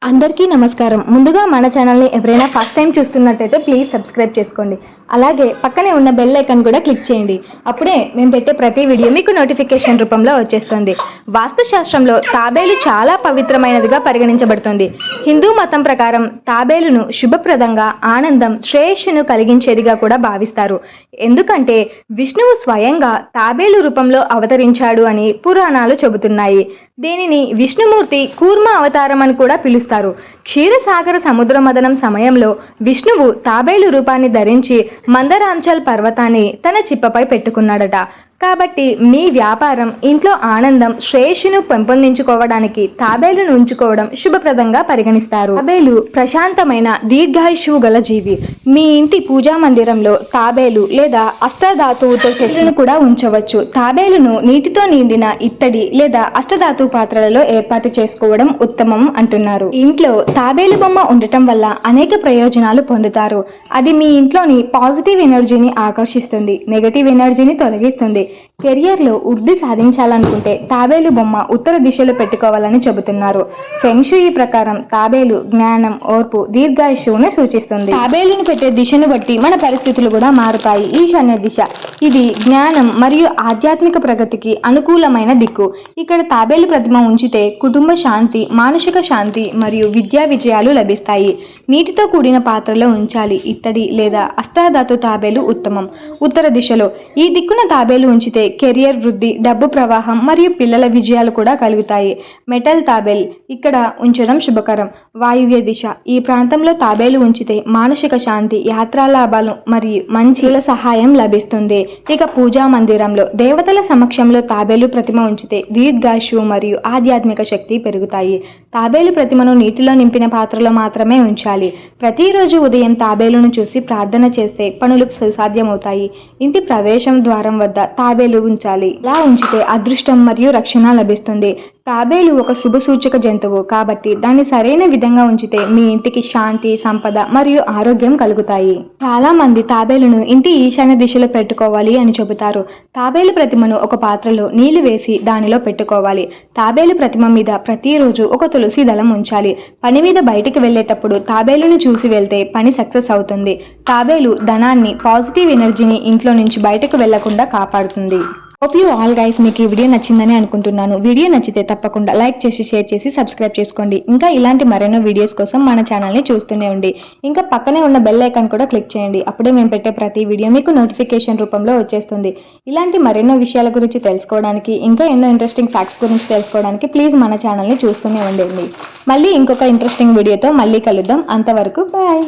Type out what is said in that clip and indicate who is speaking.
Speaker 1: అందరికీ నమస్కారం. ముందుగా మన ఛానల్ని ఎవరైనా ఫస్ట్ టైం చూస్తున్నట్టయితే ప్లీజ్ సబ్స్క్రైబ్ చేసుకోండి. అలాగే పక్కనే ఉన్న బెల్ ఐకాన్ కూడా క్లిక్ చేయండి. అప్పుడే మేము పెట్టే ప్రతి వీడియో మీకు నోటిఫికేషన్ రూపంలో వచ్చేస్తుంది. వాస్తుశాస్త్రంలో తాబేలు చాలా పవిత్రమైనదిగా పరిగణించబడుతుంది. హిందూ మతం ప్రకారం తాబేలును శుభప్రదంగా, ఆనందం, శ్రేయస్సును కలిగించేదిగా కూడా భావిస్తారు. ఎందుకంటే విష్ణువు స్వయంగా తాబేలు రూపంలో అవతరించాడు అని పురాణాలు చెబుతున్నాయి. దీనిని విష్ణుమూర్తి కూర్మ అవతారం అని కూడా పిలుస్తారు. క్షీరసాగర సముద్ర మదనం సమయంలో విష్ణువు తాబేలు రూపాన్ని ధరించి మందరాంచల్ పర్వతాన్ని తన చిప్పపై పెట్టుకున్నాడట. కాబట్టి మీ వ్యాపారం, ఇంట్లో ఆనందం, శ్రేయస్సును పెంపొందించుకోవడానికి తాబేలును ఉంచుకోవడం శుభప్రదంగా పరిగణిస్తారు. తాబేలు ప్రశాంతమైన దీర్ఘాయుష్యువు గల జీవి. మీ ఇంటి పూజా మందిరంలో తాబేలు లేదా అష్టధాతువుతో చెట్టును కూడా ఉంచవచ్చు. తాబేలును నీటితో నిండిన ఇత్తడి లేదా అష్టధాతు పాత్రలలో ఏర్పాటు చేసుకోవడం ఉత్తమం అంటున్నారు. ఇంట్లో తాబేలు బొమ్మ ఉండటం వల్ల అనేక ప్రయోజనాలు పొందుతారు. అది మీ ఇంట్లోని పాజిటివ్ ఎనర్జీని ఆకర్షిస్తుంది, నెగటివ్ ఎనర్జీని తొలగిస్తుంది. కెరియర్లో వృద్ధి సాధించాలనుకుంటే తాబేలు బొమ్మ ఉత్తర దిశలో పెట్టుకోవాలని చెబుతున్నారు. ఫెంగ్షుయి ప్రకారం తాబేలు జ్ఞానం, ఓర్పు, దీర్ఘాయుష్యువును సూచిస్తుంది. తాబేలును పెట్టే దిశను బట్టి మన పరిస్థితులు కూడా మారుతాయి. ఈశాన్య దిశ ఇది జ్ఞానం మరియు ఆధ్యాత్మిక ప్రగతికి అనుకూలమైన దిక్కు. ఇక్కడ తాబేలు ప్రతిమ ఉంచితే కుటుంబ శాంతి, మానసిక శాంతి మరియు విద్యా విజయాలు లభిస్తాయి. నీటితో కూడిన పాత్రలో ఉంచాలి. ఇత్తడి లేదా అష్టాధాతు తాబేలు ఉత్తమం. ఉత్తర దిశలో ఈ దిక్కున తాబేలు ఉంచితే కెరియర్ వృద్ధి, డబ్బు ప్రవాహం మరియు పిల్లల విజయాలు కూడా కలుగుతాయి. మెటల్ తాబేల్ ఇక్కడ ఉంచడం శుభకరం. వాయువ్య దిశ ఈ ప్రాంతంలో తాబేలు ఉంచితే మానసిక శాంతి, యాత్రా లాభాలు మరియు మంచి సహాయం లభిస్తుంది. ఇక పూజా మందిరంలో దేవతల సమక్షంలో తాబేలు ప్రతిమ ఉంచితే దీర్ఘాయువు మరియు ఆధ్యాత్మిక శక్తి పెరుగుతాయి. తాబేలు ప్రతిమను నీటిలో నింపిన పాత్రలో మాత్రమే ఉంచాలి. ప్రతిరోజు ఉదయం తాబేలును చూసి ప్రార్థన చేస్తే పనులు సుసాధ్యమవుతాయి. ఇంటి ప్రవేశం ద్వారం వద్ద తాబేలు ఉంచాలి. ఇలా ఉంచితే అదృష్టం మరియు రక్షణ లభిస్తుంది. తాబేలు ఒక శుభ సూచక జంతువు కాబట్టి దాన్ని సరైన విధంగా ఉంచితే మీ ఇంటికి శాంతి, సంపద మరియు ఆరోగ్యం కలుగుతాయి. చాలా మంది తాబేలును ఇంటి ఈశాన్య దిశలో పెట్టుకోవాలి అని చెబుతారు. తాబేలు ప్రతిమను ఒక పాత్రలో నీళ్లు వేసి దానిలో పెట్టుకోవాలి. తాబేలు ప్రతిమ మీద ప్రతిరోజు ఒక తులసి దళం ఉంచాలి. పని మీద బయటికి వెళ్ళేటప్పుడు తాబేలును చూసి వెళ్తే పని సక్సెస్ అవుతుంది. తాబేలు ధనాన్ని, పాజిటివ్ ఎనర్జీని ఇంట్లో నుంచి బయటకు వెళ్లకుండా కాపాడుతుంది. హోప్ యూ ఆల్ గైస్ మీకు ఈ వీడియో నచ్చిందని అనుకుంటున్నాను. వీడియో నచ్చితే తప్పకుండా లైక్ చేసి, షేర్ చేసి, సబ్స్క్రైబ్ చేసుకోండి. ఇంకా ఇలాంటి మరెన్నో వీడియోస్ కోసం మన ఛానల్ని చూస్తూనే ఉండి ఇంకా పక్కనే ఉన్న బెల్ ఐకాన్ కూడా క్లిక్ చేయండి. అప్పుడే మేము పెట్టే ప్రతి వీడియో మీకు నోటిఫికేషన్ రూపంలో వచ్చేస్తుంది. ఇలాంటి మరెన్నో విషయాల గురించి తెలుసుకోవడానికి, ఇంకా ఎన్నో ఇంట్రెస్టింగ్ ఫ్యాక్ట్స్ గురించి తెలుసుకోవడానికి ప్లీజ్ మన ఛానల్ని చూస్తూనే ఉండండి. మళ్ళీ ఇంకొక ఇంట్రెస్టింగ్ వీడియోతో మళ్ళీ కలుద్దాం. అంతవరకు బాయ్.